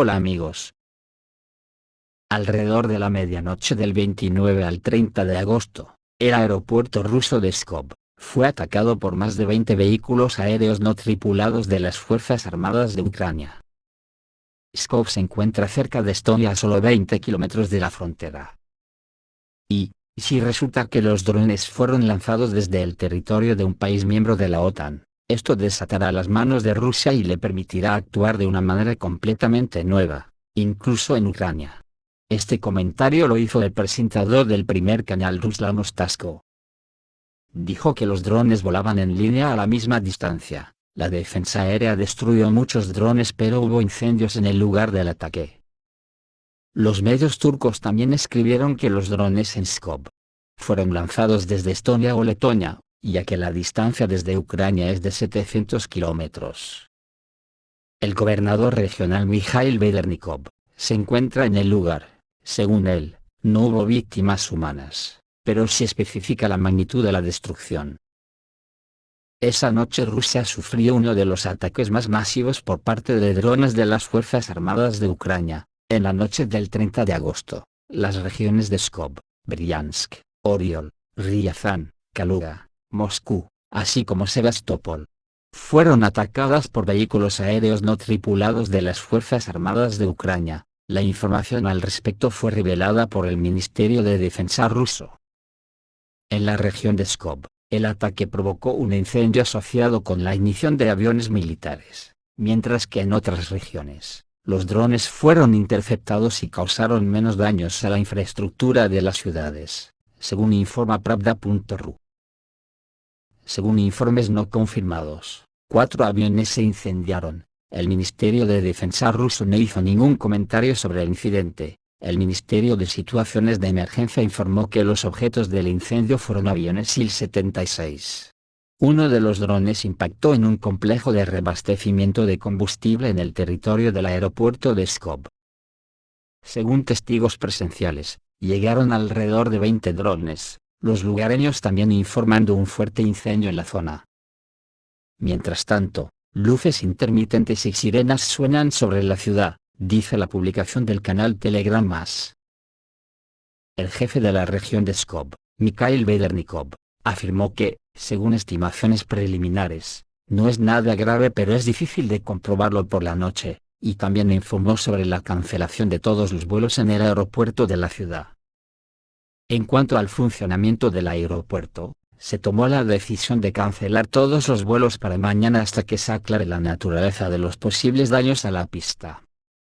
Hola amigos. Alrededor de la medianoche del 29 al 30 de agosto, el aeropuerto ruso de Pskov fue atacado por más de 20 vehículos aéreos no tripulados de las Fuerzas Armadas de Ucrania. Pskov se encuentra cerca de Estonia, a solo 20 kilómetros de la frontera. Y, si resulta que los drones fueron lanzados desde el territorio de un país miembro de la OTAN, esto desatará las manos de Rusia y le permitirá actuar de una manera completamente nueva, incluso en Ucrania. Este comentario lo hizo el presentador del primer canal Ruslan Ostasko. Dijo que los drones volaban en línea a la misma distancia. La defensa aérea destruyó muchos drones, pero hubo incendios en el lugar del ataque. Los medios turcos también escribieron que los drones en Pskov fueron lanzados desde Estonia o Letonia, ya que la distancia desde Ucrania es de 700 kilómetros. El gobernador regional Mikhail Vedernikov se encuentra en el lugar. Según él, no hubo víctimas humanas, pero sí especifica la magnitud de la destrucción. Esa noche Rusia sufrió uno de los ataques más masivos por parte de drones de las Fuerzas Armadas de Ucrania. En la noche del 30 de agosto, las regiones de Pskov, Briansk, Oriol, Ryazan, Kaluga, Moscú, así como Sebastopol, fueron atacadas por vehículos aéreos no tripulados de las Fuerzas Armadas de Ucrania. La información al respecto fue revelada por el Ministerio de Defensa ruso. En la región de Pskov, el ataque provocó un incendio asociado con la ignición de aviones militares, mientras que en otras regiones, los drones fueron interceptados y causaron menos daños a la infraestructura de las ciudades, según informa Pravda.ru. Según informes no confirmados, 4 aviones se incendiaron. El Ministerio de Defensa ruso no hizo ningún comentario sobre el incidente. El Ministerio de Situaciones de Emergencia informó que los objetos del incendio fueron aviones Il-76. Uno de los drones impactó en un complejo de reabastecimiento de combustible en el territorio del aeropuerto de Pskov. Según testigos presenciales, llegaron alrededor de 20 drones. Los lugareños también informan de un fuerte incendio en la zona. Mientras tanto, luces intermitentes y sirenas suenan sobre la ciudad, dice la publicación del canal Telegram Más. El jefe de la región de Pskov, Mikhail Vedernikov, afirmó que, según estimaciones preliminares, no es nada grave, pero es difícil de comprobarlo por la noche, y también informó sobre la cancelación de todos los vuelos en el aeropuerto de la ciudad. En cuanto al funcionamiento del aeropuerto, se tomó la decisión de cancelar todos los vuelos para mañana hasta que se aclare la naturaleza de los posibles daños a la pista.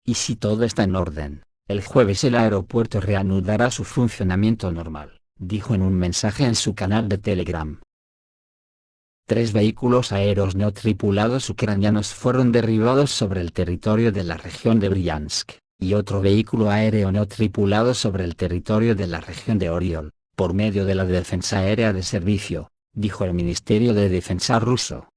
Y si todo está en orden, el jueves el aeropuerto reanudará su funcionamiento normal, dijo en un mensaje en su canal de Telegram. 3 vehículos aéreos no tripulados ucranianos fueron derribados sobre el territorio de la región de Briansk, y otro vehículo aéreo no tripulado sobre el territorio de la región de Oriol, por medio de la defensa aérea de servicio, dijo el Ministerio de Defensa ruso.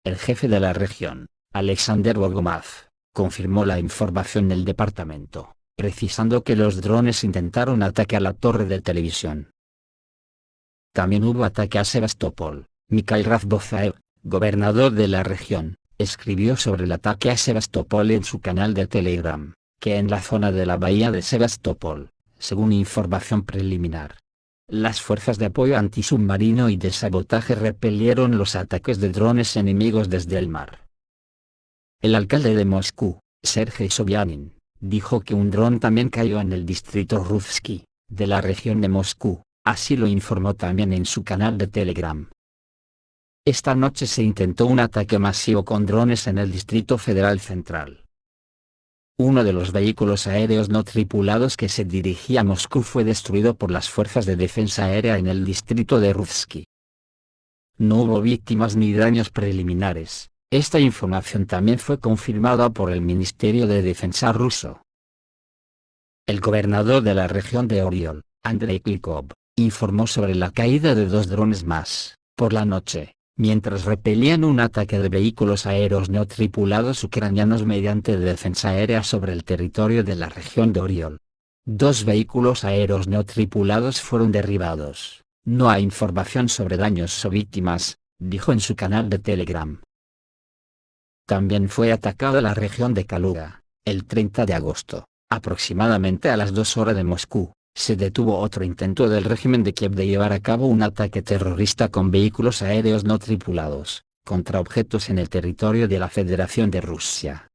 El jefe de la región, Alexander Bogomaz, confirmó la información del departamento, precisando que los drones intentaron ataque a la torre de televisión. También hubo ataque a Sebastopol. Mikhail Razbozaev, gobernador de la región, escribió sobre el ataque a Sebastopol en su canal de Telegram, que en la zona de la bahía de Sebastopol, según información preliminar, las fuerzas de apoyo antisubmarino y de sabotaje repelieron los ataques de drones enemigos desde el mar. El alcalde de Moscú, Sergei Sobyanin, dijo que un dron también cayó en el distrito Ruzhsky, de la región de Moscú, así lo informó también en su canal de Telegram. Esta noche se intentó un ataque masivo con drones en el Distrito Federal Central. Uno de los vehículos aéreos no tripulados que se dirigía a Moscú fue destruido por las fuerzas de defensa aérea en el distrito de Ruzhsky. No hubo víctimas ni daños preliminares. Esta información también fue confirmada por el Ministerio de Defensa ruso. El gobernador de la región de Oriol, Andrei Klikov, informó sobre la caída de 2 drones más, por la noche, mientras repelían un ataque de vehículos aéreos no tripulados ucranianos mediante defensa aérea sobre el territorio de la región de Oriol. 2 vehículos aéreos no tripulados fueron derribados. No hay información sobre daños o víctimas, dijo en su canal de Telegram. También fue atacada la región de Kaluga, El 30 de agosto, aproximadamente a las 2 horas de Moscú, se detuvo otro intento del régimen de Kiev de llevar a cabo un ataque terrorista con vehículos aéreos no tripulados, contra objetos en el territorio de la Federación de Rusia.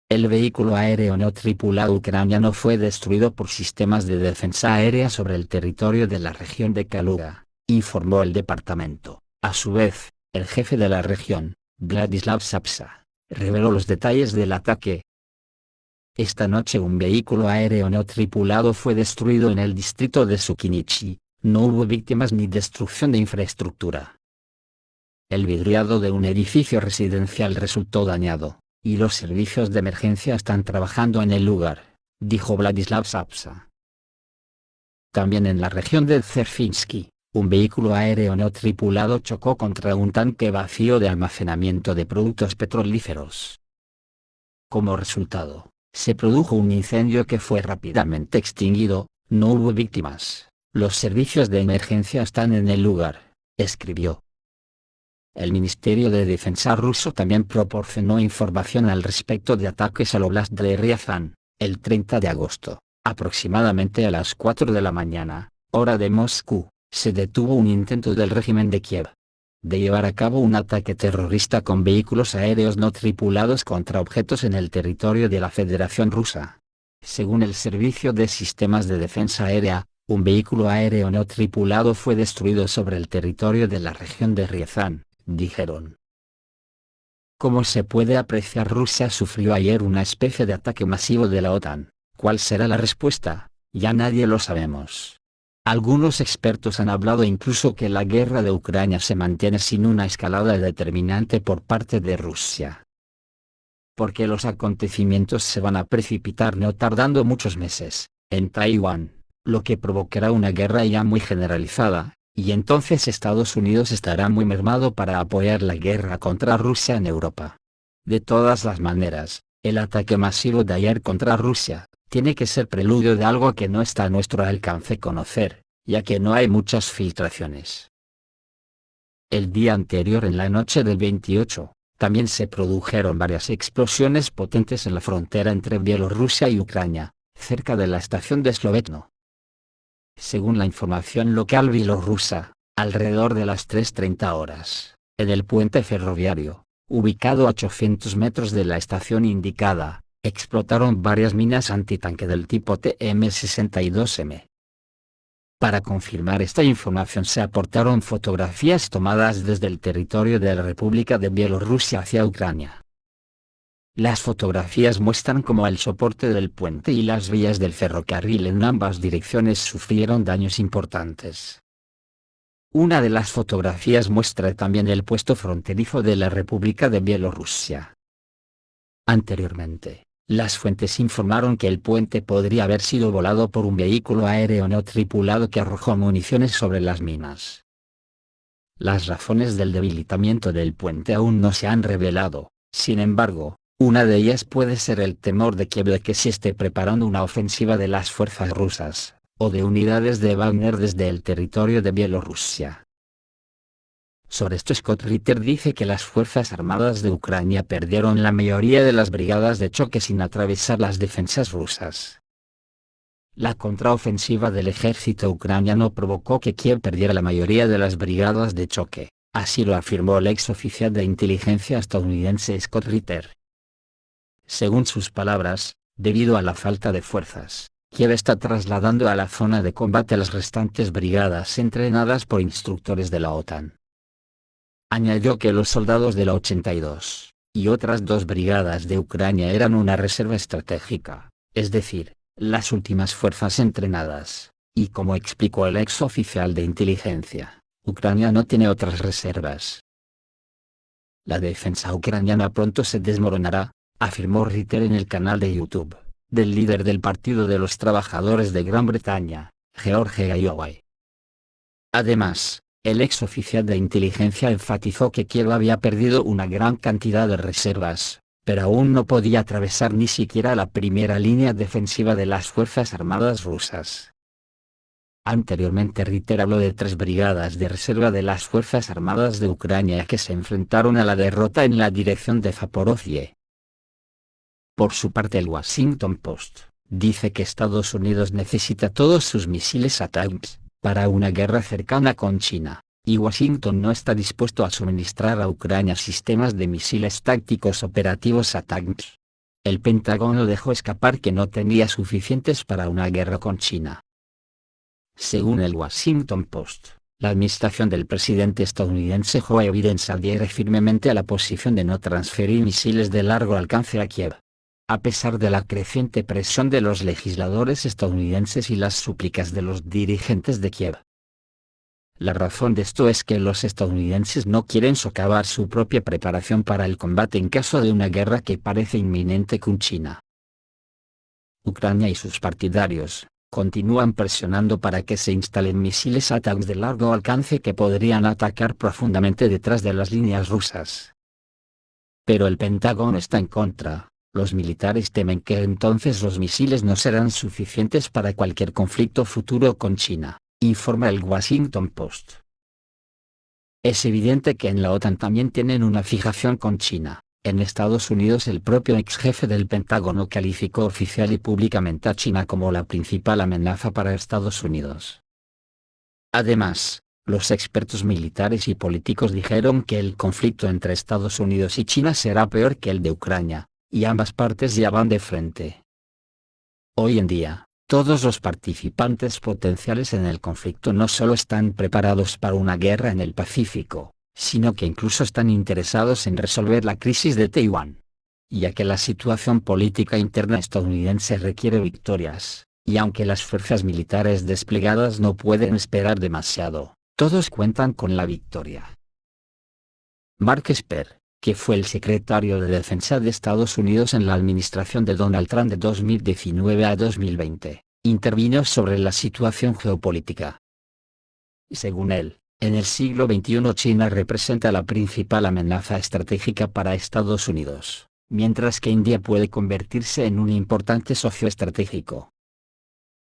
El vehículo aéreo no tripulado ucraniano fue destruido por sistemas de defensa aérea sobre el territorio de la región de Kaluga, informó el departamento. A su vez, el jefe de la región, Vladislav Sapsa, reveló los detalles del ataque. Esta noche un vehículo aéreo no tripulado fue destruido en el distrito de Sukinichi, no hubo víctimas ni destrucción de infraestructura. El vidriado de un edificio residencial resultó dañado, y los servicios de emergencia están trabajando en el lugar, dijo Vladislav Sapsa. También en la región de Dzerzhinsky, un vehículo aéreo no tripulado chocó contra un tanque vacío de almacenamiento de productos petrolíferos. Como resultado, se produjo un incendio que fue rápidamente extinguido, no hubo víctimas, los servicios de emergencia están en el lugar, escribió. El Ministerio de Defensa ruso también proporcionó información al respecto de ataques al Oblast de Riazán, el 30 de agosto, aproximadamente a las 4 de la mañana, hora de Moscú, se detuvo un intento del régimen de Kiev de llevar a cabo un ataque terrorista con vehículos aéreos no tripulados contra objetos en el territorio de la Federación Rusa. Según el Servicio de Sistemas de Defensa Aérea, un vehículo aéreo no tripulado fue destruido sobre el territorio de la región de Riazán, dijeron. Como se puede apreciar, Rusia sufrió ayer una especie de ataque masivo de la OTAN. ¿Cuál será la respuesta? Ya nadie lo sabemos. Algunos expertos han hablado incluso que la guerra de Ucrania se mantiene sin una escalada determinante por parte de Rusia. Porque los acontecimientos se van a precipitar no tardando muchos meses, en Taiwán, lo que provocará una guerra ya muy generalizada, y entonces Estados Unidos estará muy mermado para apoyar la guerra contra Rusia en Europa. De todas las maneras, el ataque masivo de ayer contra Rusia tiene que ser preludio de algo que no está a nuestro alcance conocer, ya que no hay muchas filtraciones. El día anterior, en la noche del 28, también se produjeron varias explosiones potentes en la frontera entre Bielorrusia y Ucrania, cerca de la estación de Slovetno. Según la información local bielorrusa, alrededor de las 3:30 horas, en el puente ferroviario, ubicado a 800 metros de la estación indicada, explotaron varias minas antitanque del tipo TM-62M. Para confirmar esta información se aportaron fotografías tomadas desde el territorio de la República de Bielorrusia hacia Ucrania. Las fotografías muestran cómo el soporte del puente y las vías del ferrocarril en ambas direcciones sufrieron daños importantes. Una de las fotografías muestra también el puesto fronterizo de la República de Bielorrusia. Anteriormente, las fuentes informaron que el puente podría haber sido volado por un vehículo aéreo no tripulado que arrojó municiones sobre las minas. Las razones del debilitamiento del puente aún no se han revelado, sin embargo, una de ellas puede ser el temor de Kiev de que se esté preparando una ofensiva de las fuerzas rusas, o de unidades de Wagner desde el territorio de Bielorrusia. Sobre esto Scott Ritter dice que las Fuerzas Armadas de Ucrania perdieron la mayoría de las brigadas de choque sin atravesar las defensas rusas. La contraofensiva del ejército ucraniano provocó que Kiev perdiera la mayoría de las brigadas de choque, así lo afirmó el ex oficial de inteligencia estadounidense Scott Ritter. Según sus palabras, debido a la falta de fuerzas, Kiev está trasladando a la zona de combate las restantes brigadas entrenadas por instructores de la OTAN. Añadió que los soldados de la 82, y otras 2 brigadas de Ucrania eran una reserva estratégica, es decir, las últimas fuerzas entrenadas, y como explicó el ex oficial de inteligencia, Ucrania no tiene otras reservas. La defensa ucraniana pronto se desmoronará, afirmó Ritter en el canal de YouTube del líder del Partido de los Trabajadores de Gran Bretaña, George Galloway. Además, el ex oficial de inteligencia enfatizó que Kiev había perdido una gran cantidad de reservas, pero aún no podía atravesar ni siquiera la primera línea defensiva de las Fuerzas Armadas rusas. Anteriormente Ritter habló de 3 brigadas de reserva de las Fuerzas Armadas de Ucrania que se enfrentaron a la derrota en la dirección de Zaporozhye. Por su parte el Washington Post dice que Estados Unidos necesita todos sus misiles ATACMS para una guerra cercana con China, y Washington no está dispuesto a suministrar a Ucrania sistemas de misiles tácticos operativos ATACMS. El Pentágono dejó escapar que no tenía suficientes para una guerra con China. Según el Washington Post, la administración del presidente estadounidense Joe Biden se adhiere firmemente a la posición de no transferir misiles de largo alcance a Kiev. A pesar de la creciente presión de los legisladores estadounidenses y las súplicas de los dirigentes de Kiev. La razón de esto es que los estadounidenses no quieren socavar su propia preparación para el combate en caso de una guerra que parece inminente con China. Ucrania y sus partidarios continúan presionando para que se instalen misiles ATACMS de largo alcance que podrían atacar profundamente detrás de las líneas rusas. Pero el Pentágono está en contra. Los militares temen que entonces los misiles no serán suficientes para cualquier conflicto futuro con China, informa el Washington Post. Es evidente que en la OTAN también tienen una fijación con China. En Estados Unidos el propio ex jefe del Pentágono calificó oficial y públicamente a China como la principal amenaza para Estados Unidos. Además, los expertos militares y políticos dijeron que el conflicto entre Estados Unidos y China será peor que el de Ucrania, y ambas partes ya van de frente. Hoy en día, todos los participantes potenciales en el conflicto no solo están preparados para una guerra en el Pacífico, sino que incluso están interesados en resolver la crisis de Taiwán. Ya que la situación política interna estadounidense requiere victorias, y aunque las fuerzas militares desplegadas no pueden esperar demasiado, todos cuentan con la victoria. Mark Esper, que fue el secretario de Defensa de Estados Unidos en la administración de Donald Trump de 2019 a 2020, intervino sobre la situación geopolítica. Según él, en el siglo XXI China representa la principal amenaza estratégica para Estados Unidos, mientras que India puede convertirse en un importante socio estratégico.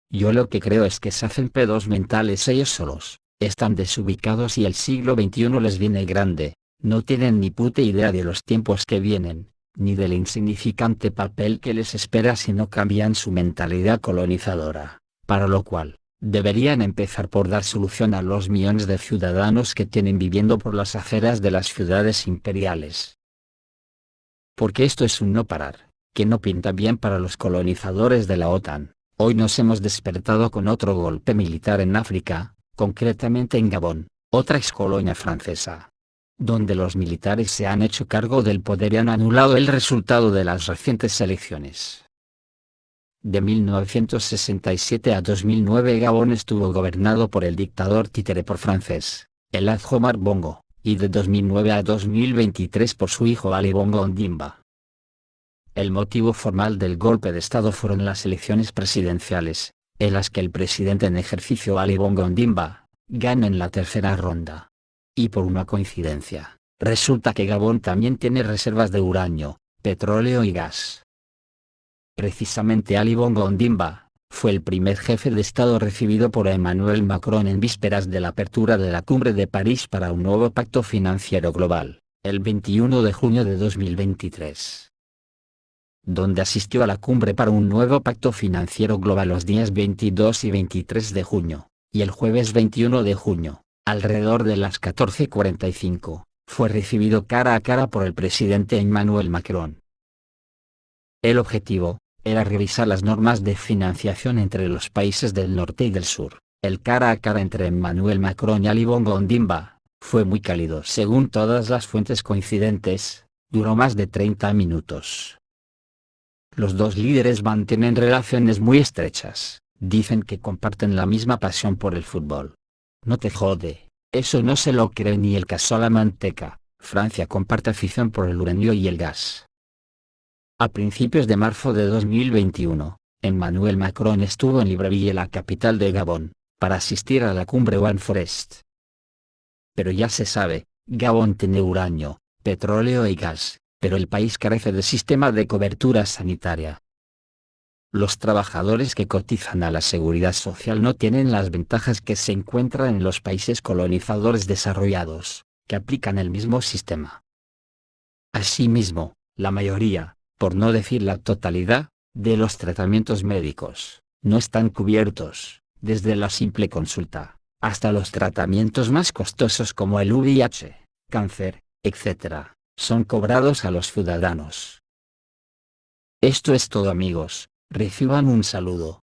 Yo lo que creo es que se hacen pedos mentales ellos solos, están desubicados y el siglo XXI les viene grande. No tienen ni puta idea de los tiempos que vienen, ni del insignificante papel que les espera si no cambian su mentalidad colonizadora, para lo cual, deberían empezar por dar solución a los millones de ciudadanos que tienen viviendo por las aceras de las ciudades imperiales. Porque esto es un no parar, que no pinta bien para los colonizadores de la OTAN. Hoy nos hemos despertado con otro golpe militar en África, concretamente en Gabón, otra excolonia francesa, donde los militares se han hecho cargo del poder y han anulado el resultado de las recientes elecciones. De 1967 a 2009 Gabón estuvo gobernado por el dictador títere por francés, Elad Omar Bongo, y de 2009 a 2023 por su hijo Ali Bongo Ondimba. El motivo formal del golpe de Estado fueron las elecciones presidenciales, en las que el presidente en ejercicio Ali Bongo Ondimba gana en la tercera ronda. Y por una coincidencia, resulta que Gabón también tiene reservas de uranio, petróleo y gas. Precisamente Ali Bongo Ondimba fue el primer jefe de Estado recibido por Emmanuel Macron en vísperas de la apertura de la Cumbre de París para un nuevo pacto financiero global, el 21 de junio de 2023. Donde asistió a la cumbre para un nuevo pacto financiero global los días 22 y 23 de junio, y el jueves 21 de junio. Alrededor de las 14:45, fue recibido cara a cara por el presidente Emmanuel Macron. El objetivo era revisar las normas de financiación entre los países del norte y del sur. El cara a cara entre Emmanuel Macron y Ali Bongo Ondimba fue muy cálido según todas las fuentes coincidentes, duró más de 30 minutos. Los dos líderes mantienen relaciones muy estrechas, dicen que comparten la misma pasión por el fútbol. No te jode, eso no se lo cree ni el caso a la manteca. Francia comparte afición por el uranio y el gas. A principios de marzo de 2021, Emmanuel Macron estuvo en Libreville, la capital de Gabón, para asistir a la cumbre One Forest. Pero ya se sabe, Gabón tiene uranio, petróleo y gas, pero el país carece de sistema de cobertura sanitaria. Los trabajadores que cotizan a la seguridad social no tienen las ventajas que se encuentran en los países colonizadores desarrollados, que aplican el mismo sistema. Asimismo, la mayoría, por no decir la totalidad, de los tratamientos médicos, no están cubiertos, desde la simple consulta, hasta los tratamientos más costosos como el VIH, cáncer, etc., son cobrados a los ciudadanos. Esto es todo amigos, reciban un saludo.